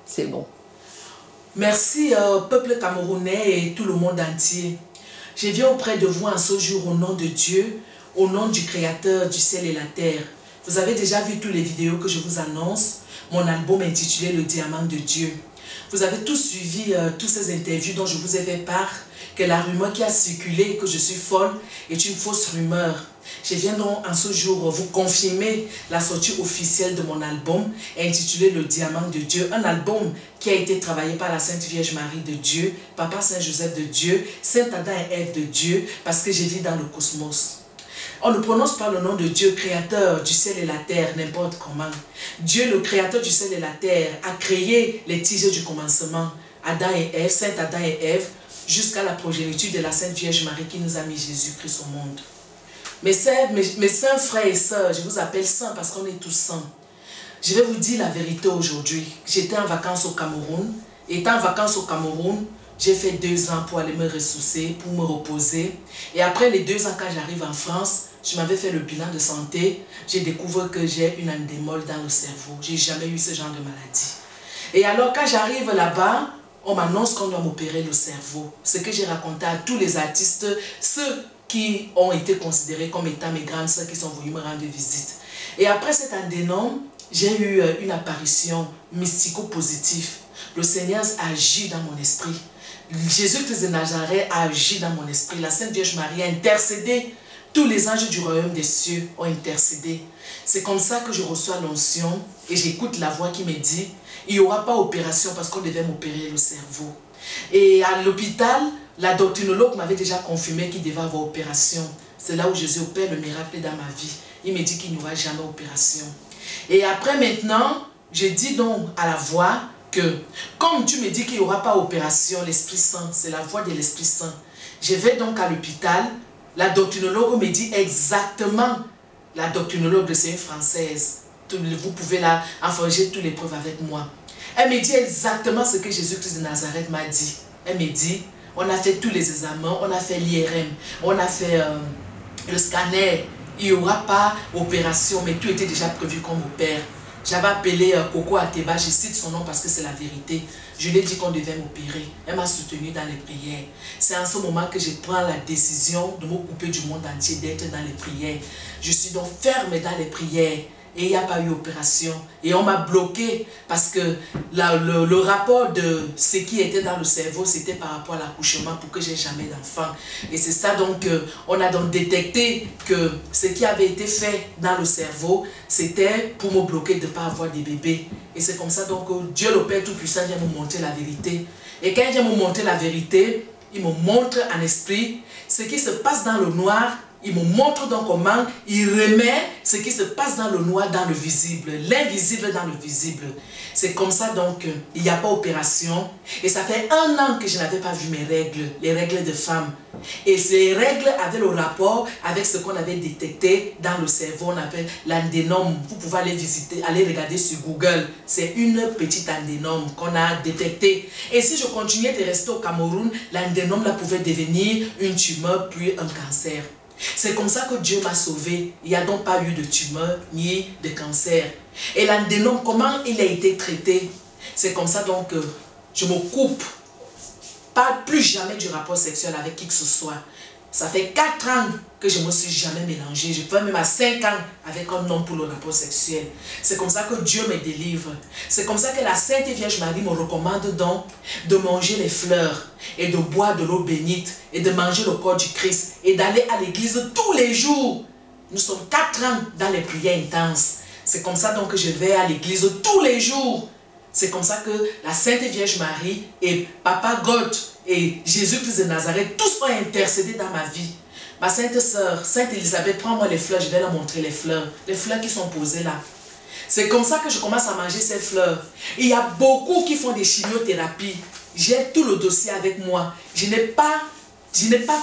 C'est bon. Merci peuple camerounais et tout le monde entier. Je viens auprès de vous en ce jour au nom de Dieu, au nom du Créateur du ciel et la terre. Vous avez déjà vu toutes les vidéos que je vous annonce, mon album intitulé Le Diamant de Dieu. Vous avez tous suivi toutes ces interviews dont je vous ai fait part, que la rumeur qui a circulé, que je suis folle, est une fausse rumeur. Je viens donc en ce jour vous confirmer la sortie officielle de mon album intitulé Le Diamant de Dieu. Un album qui a été travaillé par la Sainte Vierge Marie de Dieu, Papa Saint Joseph de Dieu, Saint Adam et Ève de Dieu, parce que je vis dans le cosmos. On ne prononce pas le nom de Dieu, créateur du ciel et la terre, n'importe comment. Dieu, le créateur du ciel et la terre, a créé les tiges du commencement, Adam et Ève, Saint Adam et Ève, jusqu'à la progéniture de la Sainte Vierge Marie qui nous a mis Jésus-Christ au monde. Mes saints frères et sœurs, je vous appelle saints parce qu'on est tous saints. Je vais vous dire la vérité aujourd'hui. J'étais en vacances au Cameroun. Étant en vacances au Cameroun, j'ai fait 2 ans pour aller me ressourcer, pour me reposer. Et après les 2 ans, quand j'arrive en France, je m'avais fait le bilan de santé. J'ai découvert que j'ai une endémole dans le cerveau. Je n'ai jamais eu ce genre de maladie. Et alors, quand j'arrive là-bas, on m'annonce qu'on doit m'opérer le cerveau. Ce que j'ai raconté à tous les artistes, ceux qui ont été considérés comme étant mes grandes sœurs qui sont venues me rendre visite. Et après cet endémole, j'ai eu une apparition mystico-positive. Le Seigneur a agi dans mon esprit. Jésus-Christ de Nazareth a agi dans mon esprit. La Sainte Vierge Marie a intercédé. Tous les anges du royaume des cieux ont intercédé. C'est comme ça que je reçois l'onction et j'écoute la voix qui me dit il n'y aura pas opération parce qu'on devait m'opérer le cerveau. Et à l'hôpital, la doctrinologue m'avait déjà confirmé qu'il devait avoir opération. C'est là où Jésus opère le miracle dans ma vie. Il me dit qu'il n'y aura jamais opération. Et après maintenant, je dis donc à la voix que, comme tu me dis qu'il n'y aura pas opération, l'Esprit Saint, c'est la voix de l'Esprit Saint. Je vais donc à l'hôpital, la doctrinologue me dit exactement, la doctrinologue c'est une Française, vous pouvez la enforger toutes les preuves avec moi. Elle me dit exactement ce que Jésus-Christ de Nazareth m'a dit. Elle me dit, on a fait tous les examens, on a fait l'IRM, on a fait le scanner. Il n'y aura pas opération, mais tout était déjà prévu qu'on m'opère. J'avais appelé Coco Ateba, je cite son nom parce que c'est la vérité. Je lui ai dit qu'on devait m'opérer. Elle m'a soutenu dans les prières. C'est en ce moment que je prends la décision de me couper du monde entier, d'être dans les prières. Je suis donc ferme dans les prières. Et il n'y a pas eu opération. Et on m'a bloqué parce que le rapport de ce qui était dans le cerveau, c'était par rapport à l'accouchement pour que je n'ai jamais d'enfant. Et c'est ça donc, on a donc détecté que ce qui avait été fait dans le cerveau, c'était pour me bloquer de ne pas avoir des bébés. Et c'est comme ça donc que Dieu le Père Tout-Puissant vient me montrer la vérité. Et quand il vient me montrer la vérité, il me montre en esprit ce qui se passe dans le noir. Il me montre donc comment il remet ce qui se passe dans le noir, dans le visible, l'invisible dans le visible. C'est comme ça donc, il n'y a pas opération. Et ça fait 1 an que je n'avais pas vu mes règles, les règles de femme. Et ces règles avaient le rapport avec ce qu'on avait détecté dans le cerveau, on appelle l'adénome. Vous pouvez aller visiter, aller regarder sur Google. C'est une petite adénome qu'on a détectée. Et si je continuais de rester au Cameroun, l'adénome là pouvait devenir une tumeur puis un cancer. C'est comme ça que Dieu m'a sauvé. Il n'y a donc pas eu de tumeur ni de cancer. Et l'adénome, comment il a été traité? C'est comme ça donc que je me coupe. Pas plus jamais du rapport sexuel avec qui que ce soit. Ça fait 4 ans que je ne me suis jamais mélangée. Je fais même à 5 ans avec un homme pour le rapport sexuel. C'est comme ça que Dieu me délivre. C'est comme ça que la Sainte Vierge Marie me recommande donc de manger les fleurs et de boire de l'eau bénite et de manger le corps du Christ et d'aller à l'église tous les jours. Nous sommes 4 ans dans les prières intenses. C'est comme ça donc que je vais à l'église tous les jours. C'est comme ça que la Sainte Vierge Marie et Papa God et Jésus-Christ de Nazareth, tous ont intercédé dans ma vie. Ma sainte sœur, Sainte Élisabeth, prends-moi les fleurs, je vais leur montrer les fleurs qui sont posées là. C'est comme ça que je commence à manger ces fleurs. Il y a beaucoup qui font des chimiothérapies. J'ai tout le dossier avec moi. Je n'ai pas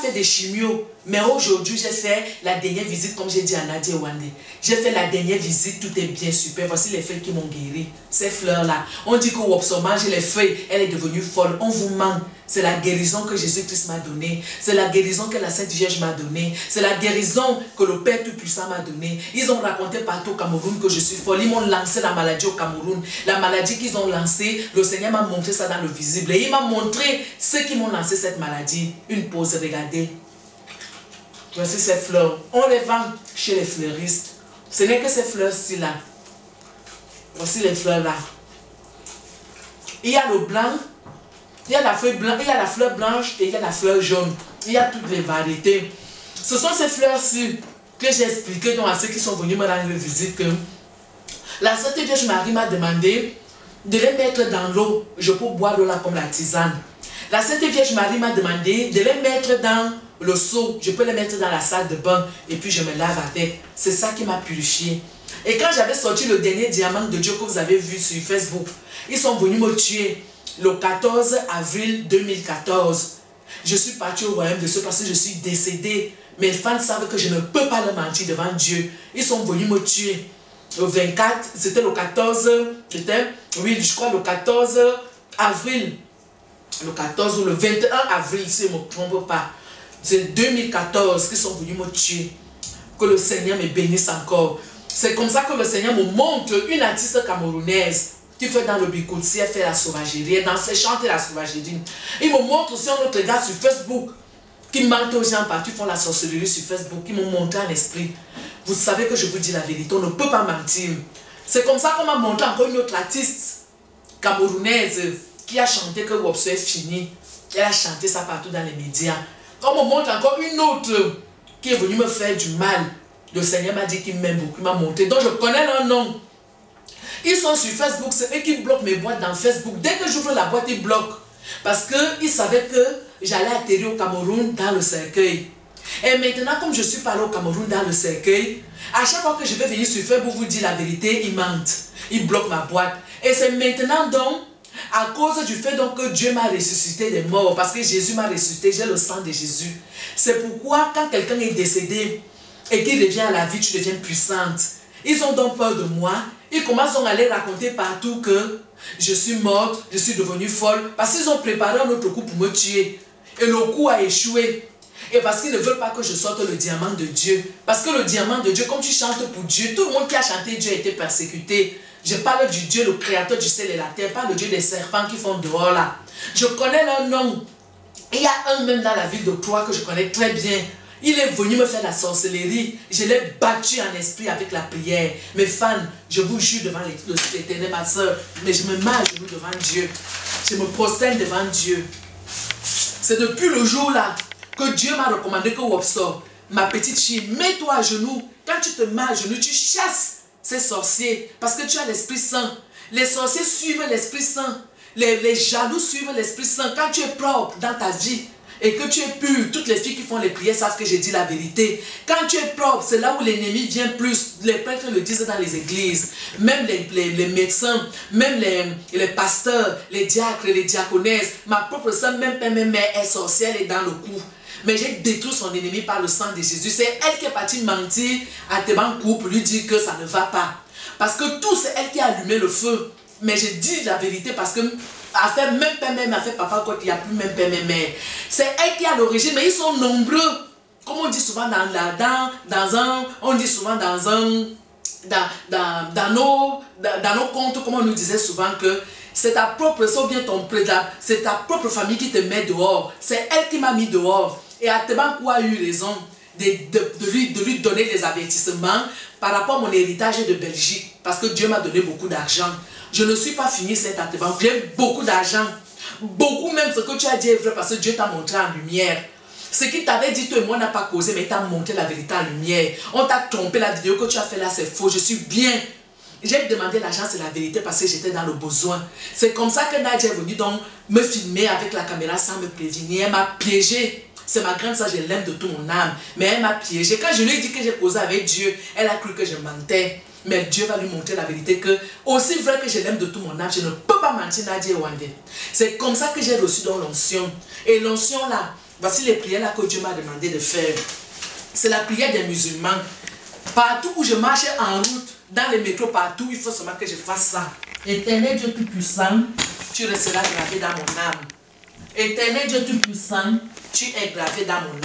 fait des chimios. Mais aujourd'hui, j'ai fait la dernière visite, comme j'ai dit à Nadia Wande. J'ai fait la dernière visite, tout est bien super. Voici les feuilles qui m'ont guéri. Ces fleurs-là. On dit que Wopso mange les feuilles, elle est devenue folle. On vous ment. C'est la guérison que Jésus-Christ m'a donnée. C'est la guérison que la Sainte Vierge m'a donnée. C'est la guérison que le Père Tout-Puissant m'a donnée. Ils ont raconté partout au Cameroun que je suis folle. Ils m'ont lancé la maladie au Cameroun. La maladie qu'ils ont lancée, le Seigneur m'a montré ça dans le visible. Et il m'a montré ceux qui m'ont lancé cette maladie. Une pause, regardez. Voici ces fleurs. On les vend chez les fleuristes. Ce n'est que ces fleurs-ci là. Voici les fleurs là. Il y a le blanc, il y a la feuille blanche, il y a la fleur blanche et il y a la fleur jaune. Il y a toutes les variétés. Ce sont ces fleurs-ci que j'ai expliqué donc à ceux qui sont venus me rendre visite que la Sainte Vierge Marie m'a demandé de les mettre dans l'eau. Je peux boire l'eau là comme la tisane. La Sainte Vierge Marie m'a demandé de les mettre dans le seau, je peux les mettre dans la salle de bain et puis je me lave avec. C'est ça qui m'a purifié. Et quand j'avais sorti le dernier diamant de Dieu que vous avez vu sur Facebook, ils sont venus me tuer le 14 avril 2014. Je suis partie au royaume de Dieu parce que je suis décédée. Mes fans savent que je ne peux pas leur mentir devant Dieu. Ils sont venus me tuer. Le 24, c'était le 14, oui, je crois le 14 avril. Le 14 ou le 21 avril, si je ne me trompe pas. C'est 2014 qu'ils sont venus me tuer. Que le Seigneur me bénisse encore. C'est comme ça que le Seigneur me montre une artiste camerounaise qui fait dans le Bikoutsi, elle fait la sauvagerie, elle danse, elle chante la sauvagerie. Il me montre aussi un autre gars sur Facebook qui mentent aux gens partout, font la sorcellerie sur Facebook, qui m'ont montré en esprit. Vous savez que je vous dis la vérité, on ne peut pas mentir. C'est comme ça qu'on m'a montré encore une autre artiste camerounaise qui a chanté que Wopso est fini. Elle a chanté ça partout dans les médias. On me montre encore une autre qui est venue me faire du mal. Le Seigneur m'a dit qu'il m'aime beaucoup, il m'a montré. Donc je connais leur nom. Ils sont sur Facebook, c'est eux qui bloquent mes boîtes dans Facebook. Dès que j'ouvre la boîte, ils bloquent. Parce qu'ils savaient que j'allais atterrir au Cameroun dans le cercueil. Et maintenant, comme je suis parlé au Cameroun dans le cercueil, à chaque fois que je vais venir sur Facebook vous dire la vérité, ils mentent. Ils bloquent ma boîte. Et c'est maintenant donc, à cause du fait donc que Dieu m'a ressuscité des morts, parce que Jésus m'a ressuscité, j'ai le sang de Jésus. C'est pourquoi quand quelqu'un est décédé et qu'il revient à la vie, tu deviens puissante. Ils ont donc peur de moi. Ils commencent donc à aller raconter partout que je suis morte, je suis devenue folle, parce qu'ils ont préparé un autre coup pour me tuer. Et le coup a échoué. Et parce qu'ils ne veulent pas que je sorte le diamant de Dieu. Parce que le diamant de Dieu, comme tu chantes pour Dieu, tout le monde qui a chanté Dieu a été persécuté. Je parle du Dieu, le créateur du ciel et la terre, pas le Dieu des serpents qui font dehors là. Je connais leur nom. Il y a un même dans la ville de Troyes que je connais très bien. Il est venu me faire la sorcellerie. Je l'ai battu en esprit avec la prière. Mes fans, je vous jure devant l'Éternel, ma soeur, mais je me mets à genoux devant Dieu. Je me prosterne devant Dieu. C'est depuis le jour là que Dieu m'a recommandé que Wopso, ma petite fille, mets-toi à genoux. Quand tu te mets à genoux, tu chasses ces sorciers parce que tu as l'Esprit Saint. Les sorciers suivent l'Esprit Saint. Les jaloux suivent l'Esprit Saint. Quand tu es propre dans ta vie et que tu es pur, toutes les filles qui font les prières savent que j'ai dit la vérité. Quand tu es propre, c'est là où l'ennemi vient plus. Les prêtres le disent dans les églises. Même les médecins, même les pasteurs, les diacres, les diaconesses. Ma propre sœur, même mère est sorcière, elle est dans le coup. Mais j'ai détruit son ennemi par le sang de Jésus. C'est elle qui est partie mentir à Tebankou pour lui dire que ça ne va pas. Parce que tout, c'est elle qui a allumé le feu. Mais j'ai dit la vérité parce que a fait même père, même a fait papa quand il n'y a plus même père, même mère. C'est elle qui a l'origine, mais ils sont nombreux. Comme on dit souvent dans nos contes, comme on nous disait souvent que c'est ta propre soeur, bien ton prédat, c'est ta propre famille qui te met dehors. C'est elle qui m'a mis dehors. Et Atebankou a eu raison de lui donner des avertissements par rapport à mon héritage de Belgique. Parce que Dieu m'a donné beaucoup d'argent. Je ne suis pas fini cette Atebankou. J'ai beaucoup d'argent. Beaucoup même ce que tu as dit est vrai parce que Dieu t'a montré en lumière. Ce qu'il t'avait dit, toi et moi, n'a pas causé, mais il t'a montré la vérité en lumière. On t'a trompé, la vidéo que tu as fait là, c'est faux. Je suis bien. J'ai demandé l'argent, c'est la vérité parce que j'étais dans le besoin. C'est comme ça que Nadia est venue donc me filmer avec la caméra sans me prévenir. Elle m'a piégé. C'est ma grande sœur, je l'aime de tout mon âme. Mais elle m'a piégé. Quand je lui ai dit que j'ai causé avec Dieu, elle a cru que je mentais. Mais Dieu va lui montrer la vérité que, aussi vrai que je l'aime de tout mon âme, je ne peux pas mentir Nadia Wande. C'est comme ça que j'ai reçu dans l'onction. Et l'onction là, Voici les prières là que Dieu m'a demandé de faire. C'est la prière des musulmans. Partout où je marche en route, dans les métros, partout, il faut seulement que je fasse ça. Éternel Dieu Tout-Puissant, tu resteras gravé dans mon âme. Éternel Dieu Tout-Puissant, tu es gravé dans mon âme.